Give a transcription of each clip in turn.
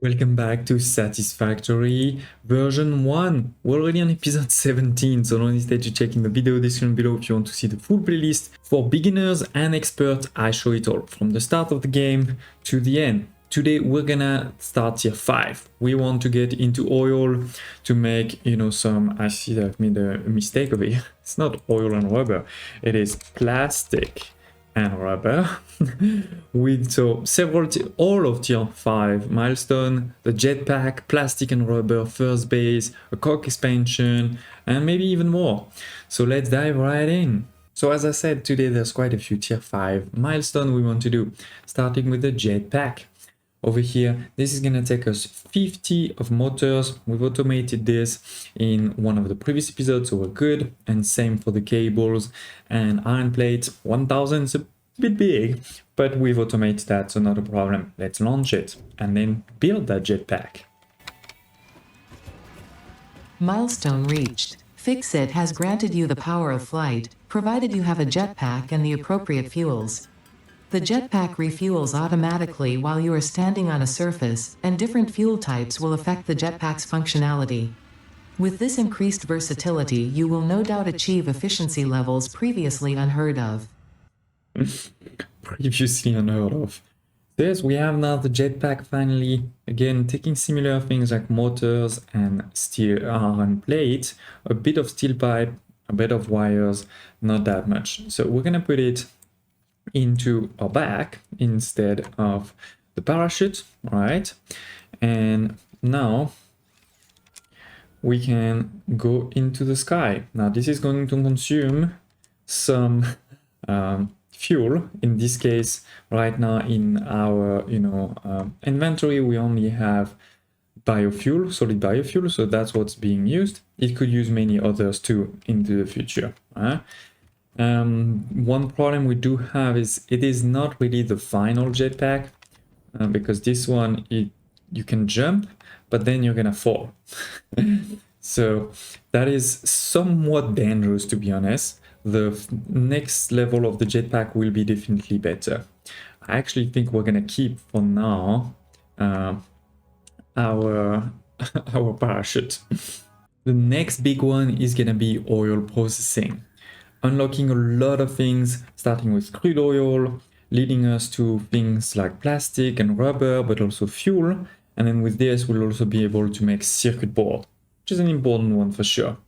Welcome back to Satisfactory version 1. We're already on episode 17, so don't hesitate to check in the video description below if you want to see the full playlist. For beginners and experts, I show it all, from the start of the game to the end. Today we're gonna start tier 5. We want to get into oil to make, some, I see that I've made a mistake over here. It's not oil and rubber, it is plastic and rubber with all of tier 5 milestone, the jetpack, plastic and rubber, first base, a cock expansion, and maybe even more. So let's dive right in. So as I said, today there's quite a few tier 5 milestone we want to do, starting with the jetpack. Over here, this is gonna take us 50 of motors. We've automated this in one of the previous episodes, so we're good. And same for the cables and iron plates. 1000 is a bit big, but we've automated that, so not a problem. Let's launch it and then build that jetpack. Milestone reached. Fixit has granted you the power of flight, provided you have a jetpack and the appropriate fuels. The jetpack refuels automatically while you are standing on a surface, and different fuel types will affect the jetpack's functionality. With this increased versatility, you will no doubt achieve efficiency levels previously unheard of. Previously unheard of. Yes, we have now the jetpack finally, again taking similar things like motors and steel iron plate, a bit of steel pipe, a bit of wires, not that much. So we're gonna put it into our back instead of the parachute, right? And now we can go into the sky. Now this is going to consume some fuel. In this case, right now in our inventory, we only have biofuel, solid biofuel, so that's what's being used. It could use many others too into the future. One problem we do have is it is not really the final jetpack, because this one you can jump, but then you're gonna fall. So that is somewhat dangerous, to be honest. The next level of the jetpack will be definitely better. I actually think we're gonna keep for now our parachute. The next big one is gonna be oil processing. Unlocking a lot of things, starting with crude oil, leading us to things like plastic and rubber, but also fuel. And then with this, we'll also be able to make circuit board, which is an important one for sure.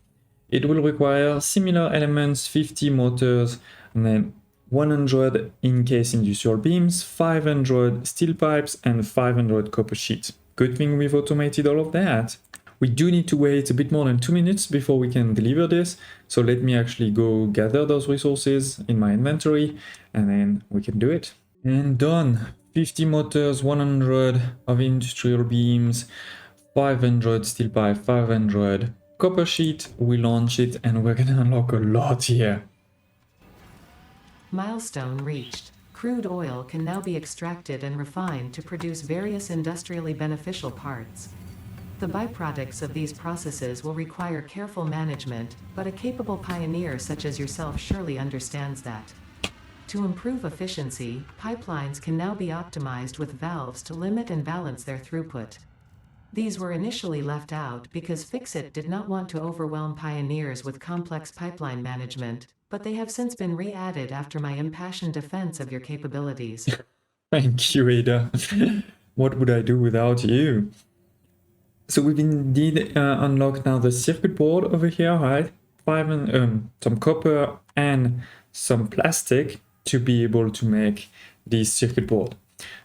It will require similar elements, 50 motors, and then 100 in-case industrial beams, 500 steel pipes, and 500 copper sheets. Good thing we've automated all of that. We do need to wait a bit more than 2 minutes before we can deliver this. So let me actually go gather those resources in my inventory and then we can do it. And done. 50 motors, 100 of industrial beams, 500 steel pipe, 500 copper sheet. We launch it and we're gonna unlock a lot here. Milestone reached. Crude oil can now be extracted and refined to produce various industrially beneficial parts. The byproducts of these processes will require careful management, but a capable pioneer such as yourself surely understands that. To improve efficiency, pipelines can now be optimized with valves to limit and balance their throughput. These were initially left out because Fixit did not want to overwhelm pioneers with complex pipeline management, but they have since been re-added after my impassioned defense of your capabilities. Thank you, Ada. What would I do without you? So we've indeed unlocked now the circuit board over here, right? Some copper and some plastic to be able to make this circuit board.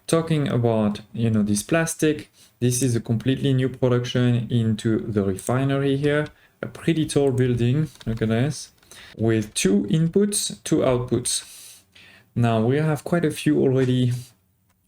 Talking about, this plastic, this is a completely new production into the refinery here. A pretty tall building, look at this, with 2 inputs, 2 outputs. Now we have quite a few already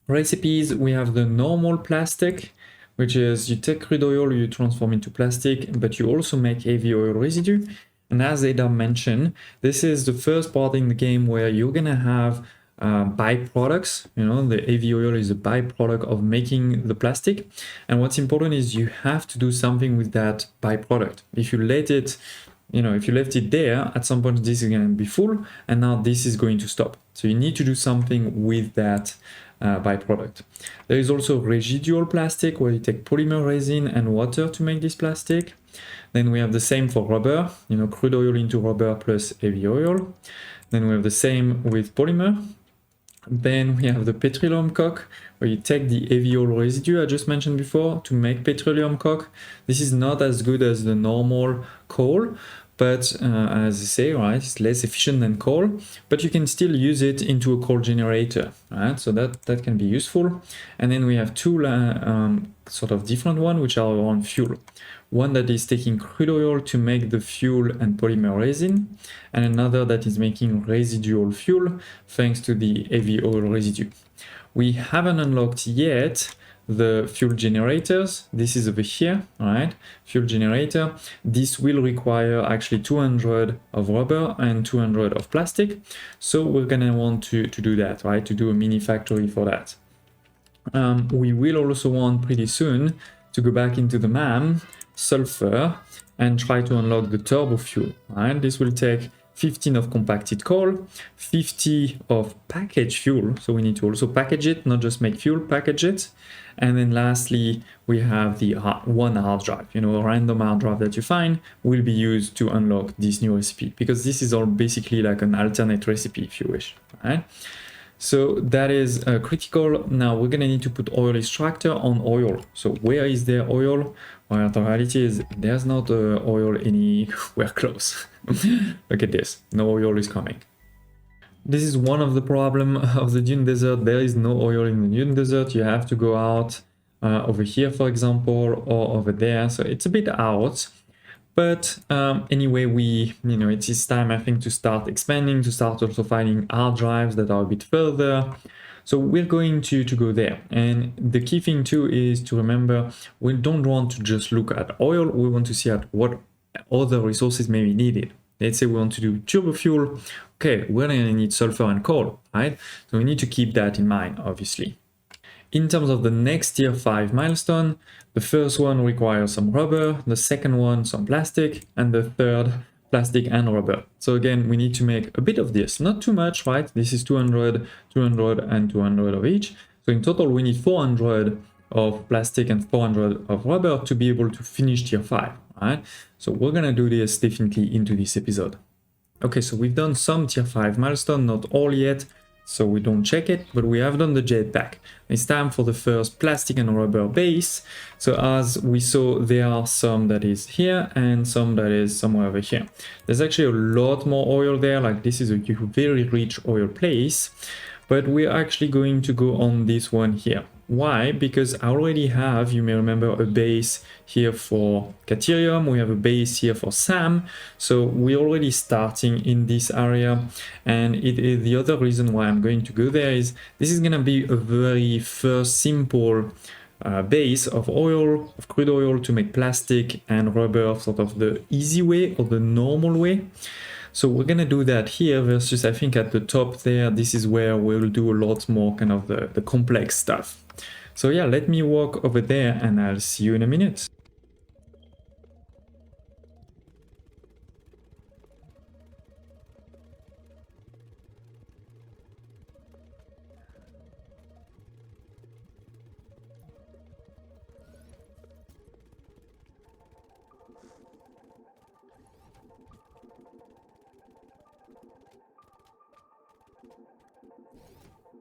recipes. We have the normal plastic, which is you take crude oil, you transform into plastic, but you also make heavy oil residue. And as Ada mentioned, this is the first part in the game where you're gonna have byproducts. The heavy oil is a byproduct of making the plastic. And what's important is you have to do something with that byproduct. If you let it, if you left it there, at some point this is gonna be full, and now this is going to stop. So you need to do something with that byproduct. There is also residual plastic, where you take polymer resin and water to make this plastic. Then we have the same for rubber, you know, crude oil into rubber plus heavy oil. Then we have the same with polymer. Then we have the petroleum coke, where you take the heavy oil residue I just mentioned before to make petroleum coke. This is not as good as the normal coal, but as I say, right, it's less efficient than coal, but you can still use it into a coal generator, right? So that can be useful. And then we have two sort of different ones, which are on fuel. One that is taking crude oil to make the fuel and polymer resin, and another that is making residual fuel thanks to the heavy oil residue. We haven't unlocked yet the fuel generators. This is over here, right? Fuel generator. This will require actually 200 of rubber and 200 of plastic. So we're gonna want to do that, right? To do a mini factory for that. We will also want pretty soon to go back into the MAM, sulfur, and try to unlock the turbo fuel, right? This will take 15 of compacted coal, 50 of packaged fuel, so we need to also package it, not just make fuel, package it. And then lastly, we have the one hard drive, you know, a random hard drive that you find will be used to unlock this new recipe, because this is all basically like an alternate recipe if you wish, right? So that is critical. Now we're gonna need to put oil extractor on oil. So where is there oil? Well, the reality is there's not oil anywhere close. Look at this, no oil is coming. This is one of the problem of the dune desert. There is no oil in the dune desert. You have to go out over here, for example, or over there. So it's a bit out. But anyway, it is time, I think, to start expanding, to start also finding hard drives that are a bit further. So we're going to go there. And the key thing too is to remember, we don't want to just look at oil. We want to see at what other resources may be needed. Let's say we want to do turbo fuel. Okay, we're going to need sulfur and coal, right? So we need to keep that in mind, obviously. In terms of the next tier 5 milestone, the first one requires some rubber, the second one some plastic, and the third plastic and rubber. So again, we need to make a bit of this, not too much, right? This is 200, 200, and 200 of each. So in total, we need 400 of plastic and 400 of rubber to be able to finish tier 5, right? So we're gonna do this definitely into this episode. Okay, so we've done some tier 5 milestone, not all yet, so we don't check it, but we have done the jetpack. It's time for the first plastic and rubber base. So as we saw, there are some that is here and some that is somewhere over here. There's actually a lot more oil there, like this is a very rich oil place, but we're actually going to go on this one here. Why? Because I already have, you may remember, a base here for Caterium, we have a base here for SAM, so we're already starting in this area. And the other reason why I'm going to go there is this is going to be a very first simple base of oil, of crude oil, to make plastic and rubber, sort of the easy way or the normal way. So we're gonna do that here versus, I think, at the top there, this is where we'll do a lot more kind of the complex stuff. So yeah, let me walk over there and I'll see you in a minute.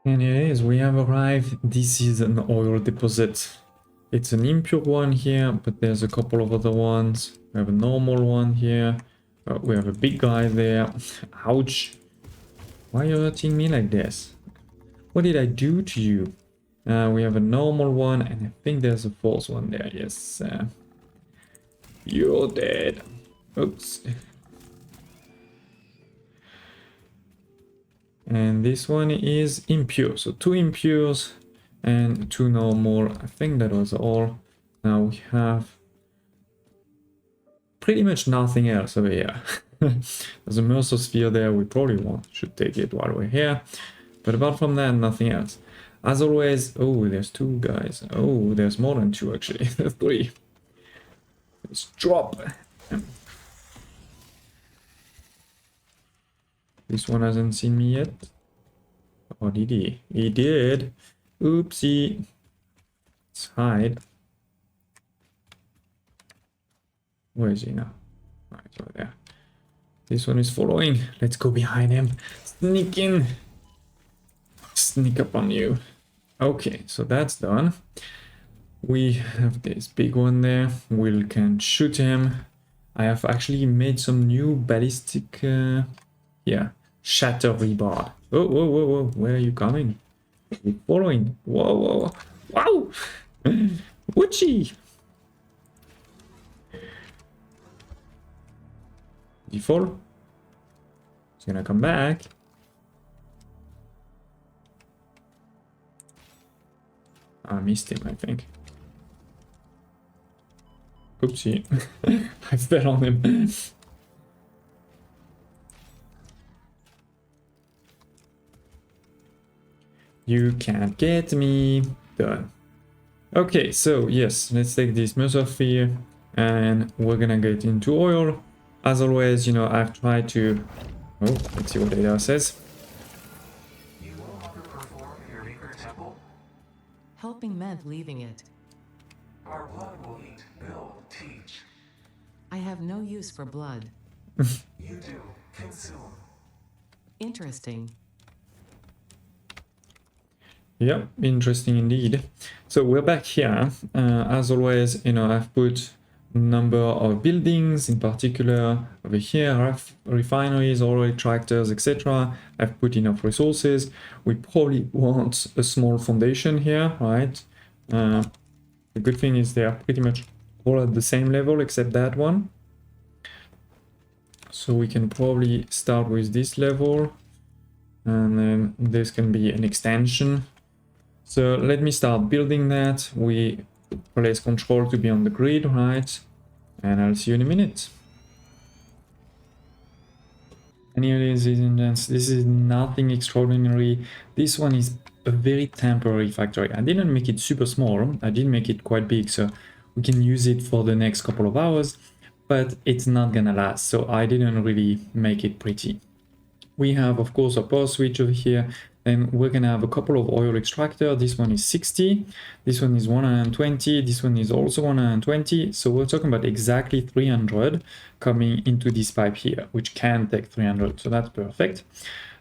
And it is, we have arrived. This is an oil deposit. It's an impure one here, but there's a couple of other ones. We have a normal one here. We have a big guy there. Ouch. Why are you hurting me like this? What did I do to you? We have a normal one, and I think there's a false one there. Yes. You're dead. Oops. And this one is impure, so 2 impures and 2 normal. I think that was all. Now we have pretty much nothing else over here. There's a Mercer there, we probably should take it while we're here. But apart from that, nothing else. As always, oh, there's 2 guys. Oh, there's more than 2 actually, there's 3. Let's drop. This one hasn't seen me yet. Or did he? He did. Oopsie. Let's hide. Where is he now? Right over there. This one is following. Let's go behind him. Sneak in. Sneak up on you. Okay, so that's done. We have this big one there. We can shoot him. I have actually made some new ballistic, shatter rebar. Oh, whoa, whoa, whoa, where are you coming? You're following. Whoa, whoa, wow! Woochie! Did he fall? He's gonna come back. I missed him, I think. Oopsie. I fell on him. You can't get me. Done. Okay, so yes, let's take this mesosphere and we're gonna get into oil. As always, you know, I've tried to... Oh, let's see what data says. You no longer perform your maker temple? Helping meant leaving it. Our blood will eat, build, teach. I have no use for blood. You do. Consume. Interesting. Yeah, interesting indeed. So we're back here. As always, you know, I've put number of buildings, in particular over here, refineries, oil tractors, etc. I've put enough resources. We probably want a small foundation here, right? The good thing is they are pretty much all at the same level except that one. So we can probably start with this level and then this can be an extension. So let me start building that. We place control to be on the grid, right? And I'll see you in a minute. Anyways, this is nothing extraordinary. This one is a very temporary factory. I didn't make it super small. I did make it quite big, so we can use it for the next couple of hours, but it's not gonna last. So I didn't really make it pretty. We have, of course, a power switch over here. And we're gonna have a couple of oil extractor. This one is 60, this one is 120, this one is also 120. So we're talking about exactly 300 coming into this pipe here, which can take 300. So that's perfect.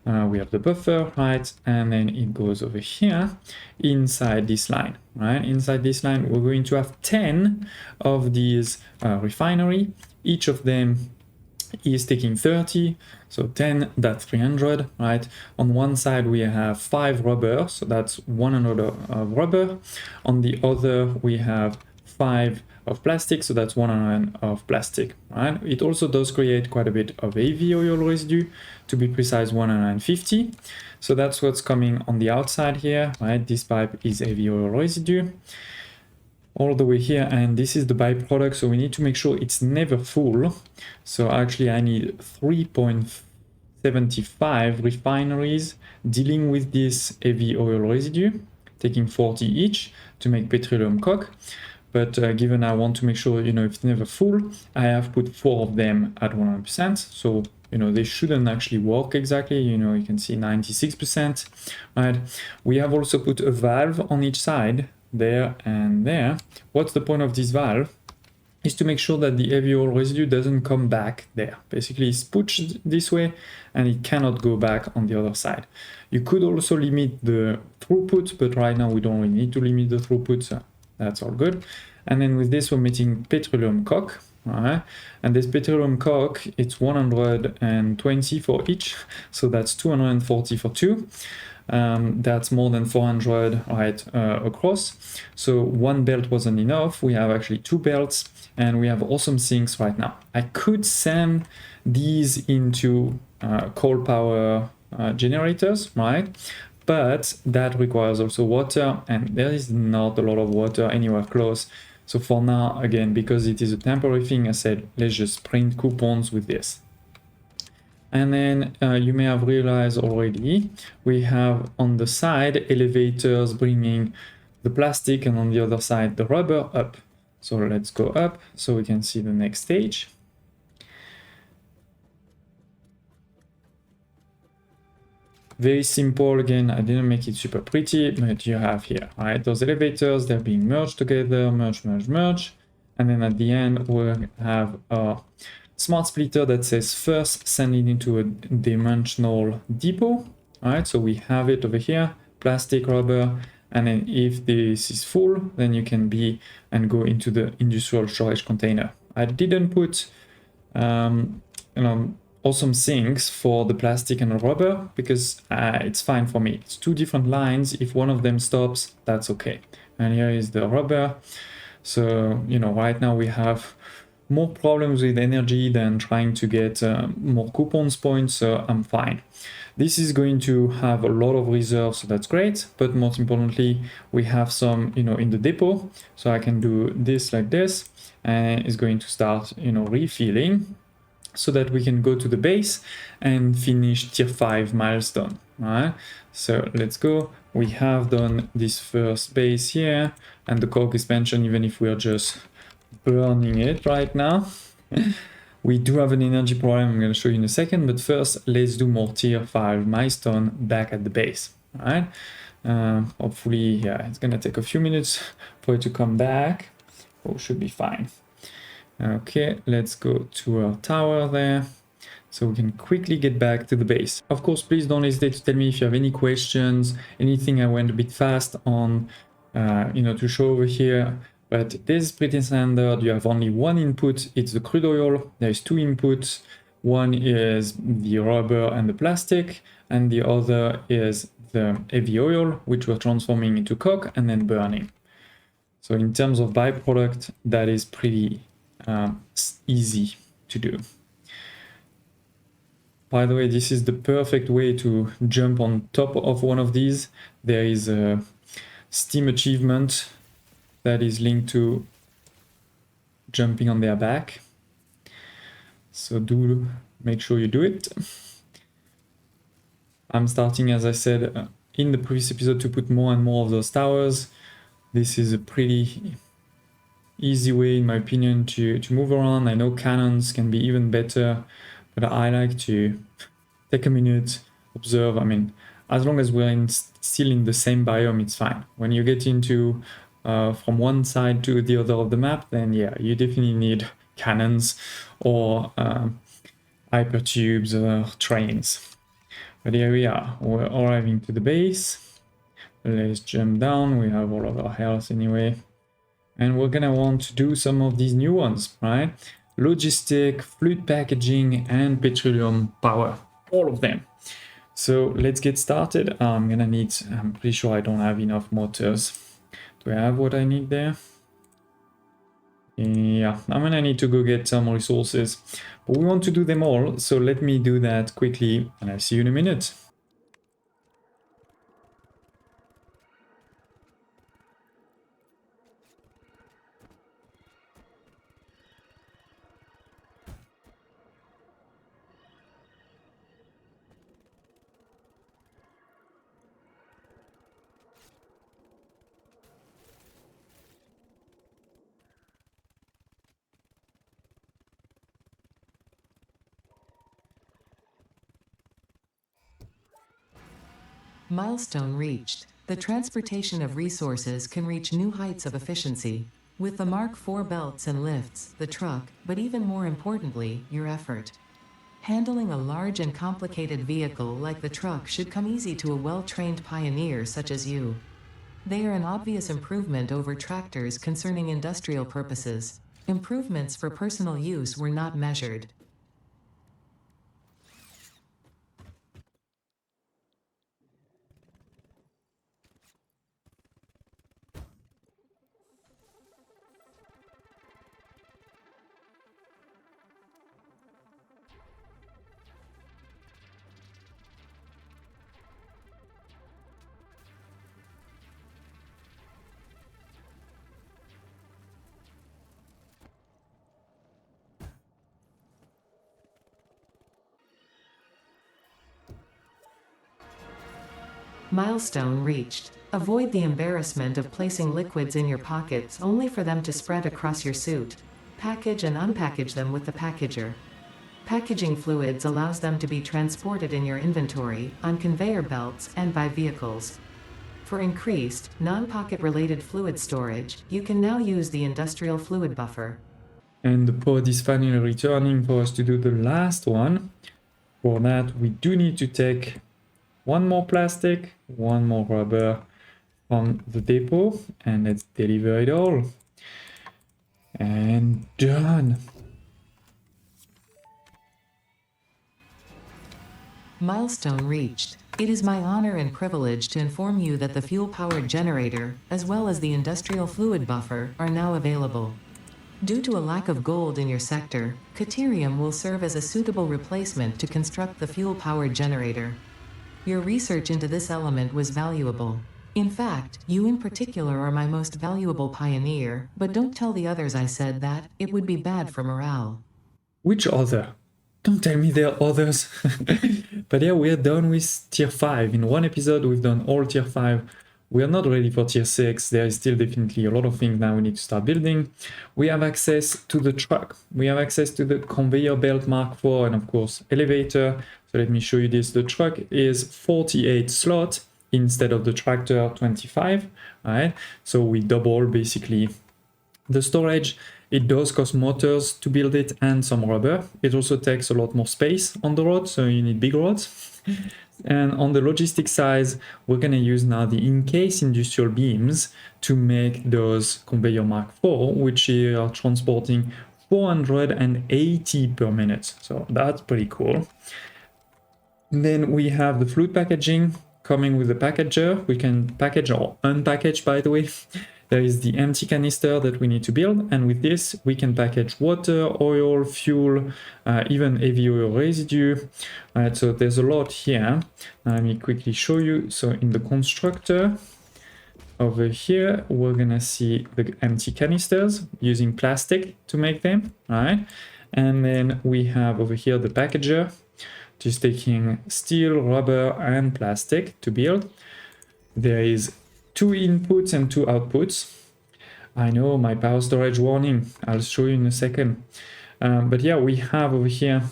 We have the buffer, right? And then it goes over here inside this line, right? Inside this line, we're going to have 10 of these refinery. Each of them is taking 30, so 10, that's 300, right? On one side we have 5 rubber, so that's 100 of rubber. On the other we have 5 of plastic, so that's 100 of plastic, right? It also does create quite a bit of heavy oil residue, to be precise 150. So that's what's coming on the outside here, right? This pipe is heavy oil residue all the way here, and this is the byproduct, so we need to make sure it's never full. So actually I need 3.75 refineries dealing with this heavy oil residue, taking 40 each to make petroleum coke. But given I want to make sure, you know, if it's never full, I have put 4 of them at 100%. So, you know, they shouldn't actually work exactly. You know, you can see 96%, right? We have also put a valve on each side, there and there. What's the point of this valve? Is to make sure that the heavy oil residue doesn't come back there. Basically it's pushed this way and it cannot go back on the other side. You could also limit the throughput, but right now we don't really need to limit the throughput, so that's all good. And then with this we're making petroleum coke, right? And this petroleum coke, it's 120 for each, so that's 240 for 2. That's more than 400, right, across. So one belt wasn't enough. We have actually 2 belts and we have awesome sinks right now. I could send these into coal power generators, right? But that requires also water, and there is not a lot of water anywhere close. So for now, again, because it is a temporary thing, I said, let's just print coupons with this. And then you may have realized already, we have on the side elevators bringing the plastic and on the other side the rubber up. So let's go up so we can see the next stage. Very simple. Again, I didn't make it super pretty, but you have here, right? Those elevators, they're being merged together, merge, merge, merge. And then at the end, we'll have a smart splitter that says first send it into a dimensional depot. All right, so we have it over here, plastic, rubber, and then if this is full, then you can go into the industrial storage container. I didn't put awesome sinks for the plastic and the rubber because it's fine for me. It's two different lines. If one of them stops, that's okay. And here is the rubber. So, right now we have more problems with energy than trying to get more coupons points, so I'm fine. This is going to have a lot of reserves, so that's great. But most importantly, we have some, in the depot. So I can do this like this, and it's going to start, refilling, so that we can go to the base and finish tier 5 milestone. All right, so let's go. We have done this first base here and the cork expansion, even if we are just burning it right now. We do have an energy problem I'm going to show you in a second, but first let's do more tier 5 milestone back at the base. All right, hopefully, yeah, it's going to take a few minutes for it to come back. Oh, should be fine. Okay, let's go to our tower there, so we can quickly get back to the base. Of course, please don't hesitate to tell me if you have any questions, anything I went a bit fast on, to show over here. But this is pretty standard. You have only one input, it's the crude oil. There's two inputs. One is the rubber and the plastic, and the other is the heavy oil, which we're transforming into coke and then burning. So in terms of byproduct, that is pretty easy to do. By the way, this is the perfect way to jump on top of one of these. There is a Steam achievement that is linked to jumping on their back. So do make sure you do it. I'm starting, as I said in the previous episode, to put more and more of those towers. This is a pretty easy way, in my opinion, to move around. I know cannons can be even better, but I like to take a minute, observe. I mean, as long as we're still in the same biome, it's fine. When you get into from one side to the other of the map, then yeah, you definitely need cannons or hypertubes or trains. But here we are, we're arriving to the base. Let's jump down. We have all of our health anyway. And we're gonna want to do some of these new ones, right? Logistic, fluid packaging, and petroleum power, all of them. So let's get started. I'm pretty sure I don't have enough motors. Do I have what I need there? Yeah, I'm gonna need to go get some resources, but we want to do them all. So let me do that quickly and I'll see you in a minute. Milestone reached. The transportation of resources can reach new heights of efficiency. With the Mark IV belts and lifts, the truck, but even more importantly, your effort. Handling a large and complicated vehicle like the truck should come easy to a well-trained pioneer such as you. They are an obvious improvement over tractors concerning industrial purposes. Improvements for personal use were not measured. Milestone reached. Avoid the embarrassment of placing liquids in your pockets only for them to spread across your suit. Package and unpackage them with the packager. Packaging fluids allows them to be transported in your inventory, on conveyor belts, and by vehicles. For increased, non-pocket related fluid storage, you can now use the industrial fluid buffer. And the pod is finally returning for us to do the last one. For that, we do need to take one more plastic, one more rubber from the depot, and let's deliver it all. And done. Milestone reached. It is my honor and privilege to inform you that the fuel-powered generator, as well as the industrial fluid buffer, are now available. Due to a lack of gold in your sector, Caterium will serve as a suitable replacement to construct the fuel-powered generator. Your research into this element was valuable. In fact, you in particular are my most valuable pioneer, but don't tell the others I said that, it would be bad for morale. Which other? Don't tell me there are others. But yeah, we are done with tier 5. In one episode, we've done all tier 5. We are not ready for tier 6. There is still definitely a lot of things now we need to start building. We have access to the truck. We have access to the conveyor belt Mark IV and of course elevator. So let me show you this. The truck is 48 slots instead of the tractor 25. Right? So we double basically the storage. It does cost motors to build it and some rubber. It also takes a lot more space on the road, so you need big roads. And on the logistics side, we're going to use now the in-case industrial beams to make those conveyor Mark IV, which are transporting 480 per minute. So that's pretty cool. Then we have the fluid packaging coming with the packager. We can package or unpackage, by the way. There is the empty canister that we need to build, and with this we can package water, oil, fuel, even heavy oil residue. So there's a lot here. Let me quickly show you. So in the constructor over here, we're gonna see the empty canisters using plastic to make them. All right, and then we have over here the packager, just taking steel, rubber, and plastic to build. There is 2 inputs and 2 outputs. I know, my power storage warning. I'll show you in a second. But yeah, we have over here,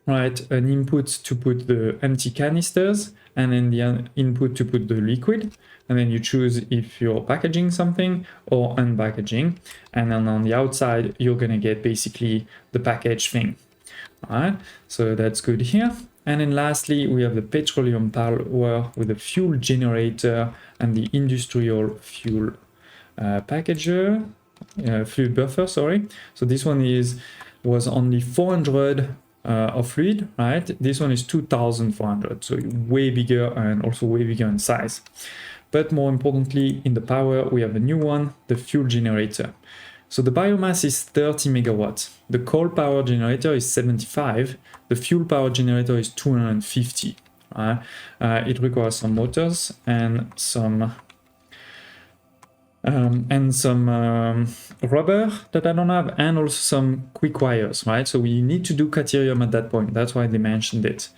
right, an input to put the empty canisters and then the input to put the liquid. And then you choose if you're packaging something or unpackaging. And then on the outside, you're gonna get basically the package thing. All right, so that's good here. And then lastly, we have the petroleum power with the fuel generator and the industrial fuel packager, fluid buffer, sorry. So this one was only 400 of fluid, right? This one is 2,400, so way bigger and also way bigger in size. But more importantly, in the power, we have a new one, the fuel generator. So the biomass is 30 megawatts. The coal power generator is 75. The fuel power generator is 250. It requires some motors and some rubber that I don't have, and also some quick wires, right? So we need to do Caterium at that point. That's why they mentioned it.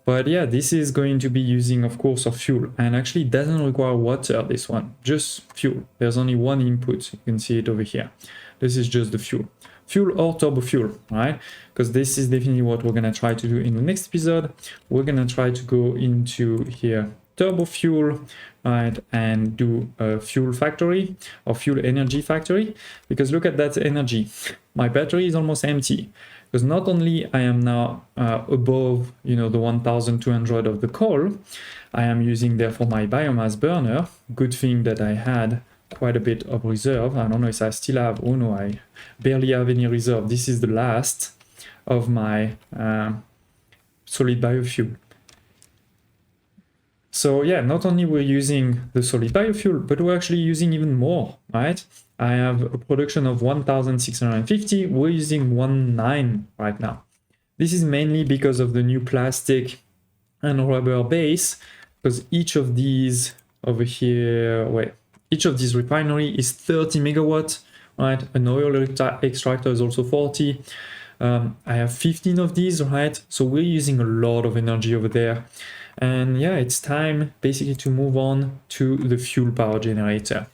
But yeah, this is going to be using, of course, of fuel, and actually it doesn't require water, this one, just fuel. There's only one input. You can see it over here. This is just the fuel. Fuel or turbo fuel, right? Because this is definitely what we're going to try to do in the next episode. We're going to try to go into here, turbo fuel, right, and do a fuel factory or fuel energy factory. Because look at that energy. My battery is almost empty. Because not only I am now above, the 1,200 of the coal, I am using therefore my biomass burner. Good thing that I had quite a bit of reserve. I don't know if I still have. Oh no, I barely have any reserve. This is the last of my solid biofuel. So yeah, not only we're using the solid biofuel, but we're actually using even more, right? I have a production of 1,650. We're using 1.9 right now. This is mainly because of the new plastic and rubber base, because each of these over here, each of these refinery is 30 megawatts, right? An oil extractor is also 40. I have 15 of these, right? So we're using a lot of energy over there. And yeah, it's time basically to move on to the fuel power generator.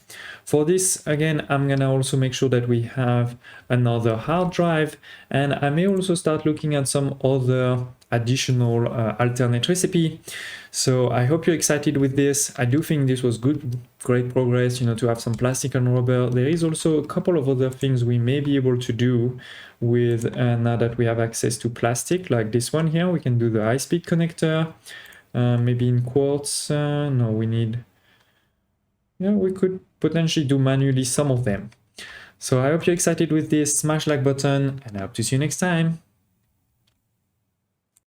For this, again, I'm gonna also make sure that we have another hard drive, and I may also start looking at some other additional alternate recipe. So I hope you're excited with this. I do think this was great progress, you know, to have some plastic and rubber. There is also a couple of other things we may be able to do with now that we have access to plastic, like this one here. We can do the high-speed connector, maybe in quartz. No, we need, yeah, we could potentially do manually some of them. So I hope you're excited with this. Smash like button, and I hope to see you next time.